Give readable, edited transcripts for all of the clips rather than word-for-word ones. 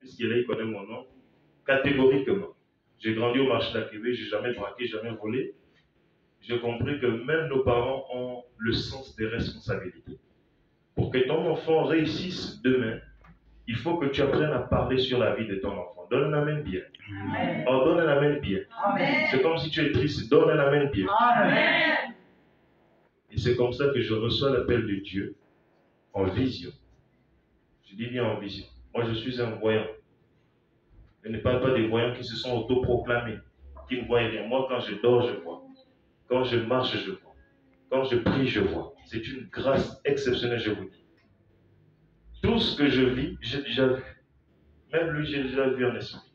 puisqu'il là, il connaît mon nom, catégoriquement. J'ai grandi au marché d'Akébé, j'ai jamais braqué, jamais volé. J'ai compris que même nos parents ont le sens des responsabilités. Pour que ton enfant réussisse demain, il faut que tu apprennes à parler sur la vie de ton enfant. Donne un amen bien. Amen. Oh, donne un amen bien. C'est comme si tu es triste, donne un amen bien. Amen. Et c'est comme ça que je reçois l'appel de Dieu en vision. Je dis bien en vision. Moi, je suis un voyant. Je ne parle pas des voyants qui se sont autoproclamés, qui ne voient rien. Moi, quand je dors, je vois. Quand je marche, je vois. Quand je prie, je vois. C'est une grâce exceptionnelle, je vous dis. Tout ce que je vis, j'ai déjà vu. Même lui, j'ai déjà vu en esprit.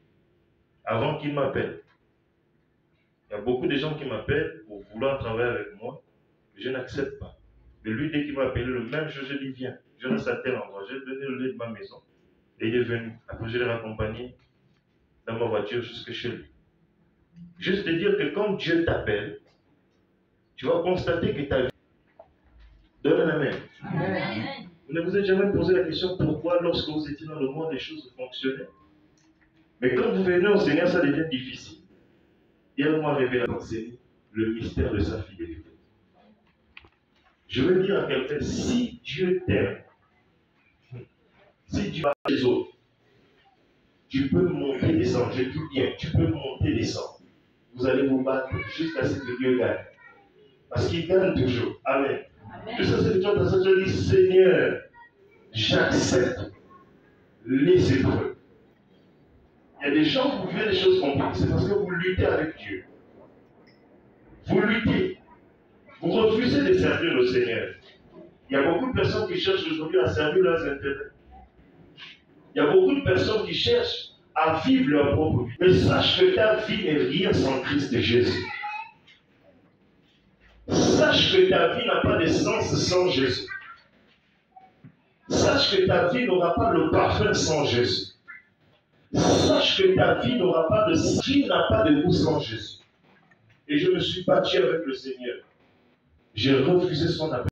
Avant qu'il m'appelle. Il y a beaucoup de gens qui m'appellent pour vouloir travailler avec moi. Je n'accepte pas. Mais lui, dès qu'il m'a appelé, le même jour, je lui dis, viens. Je reste à tel endroit. J'ai donné le lait de ma maison. Et il est venu. Après, je l'ai raccompagné dans ma voiture jusque chez lui. Juste te dire que quand Dieu t'appelle, tu vas constater que ta vie donne un amen. Amen. Vous ne vous êtes jamais posé la question pourquoi, lorsque vous étiez dans le monde, les choses fonctionnaient. Mais quand vous venez au Seigneur, ça devient difficile. Il m'a révélé le mystère de sa fidélité. Je veux dire à quelqu'un, si Dieu t'aime, si Dieu va les autres, tu peux monter, descendre. Je dis bien, tu peux monter, descendre. Vous allez vous battre jusqu'à ce que Dieu gagne. Parce qu'il gagne toujours. Amen. Jusqu'à ce que tu dis, Seigneur, j'accepte les épreuves. Il y a des gens qui vivent des choses compliquées, c'est parce que vous luttez avec Dieu. Vous luttez. Vous refusez de servir le Seigneur. Il y a beaucoup de personnes qui cherchent aujourd'hui à servir leurs intérêts. Il y a beaucoup de personnes qui cherchent à vivre leur propre vie. Mais sache que ta vie n'est rien sans Christ Jésus. Sache que ta vie n'a pas de sens sans Jésus. Sache que ta vie n'aura pas le parfum sans Jésus. Sache que ta vie n'aura pas de vie, n'a pas de goût sans Jésus. Et je me suis battu avec le Seigneur. J'ai refusé son appel.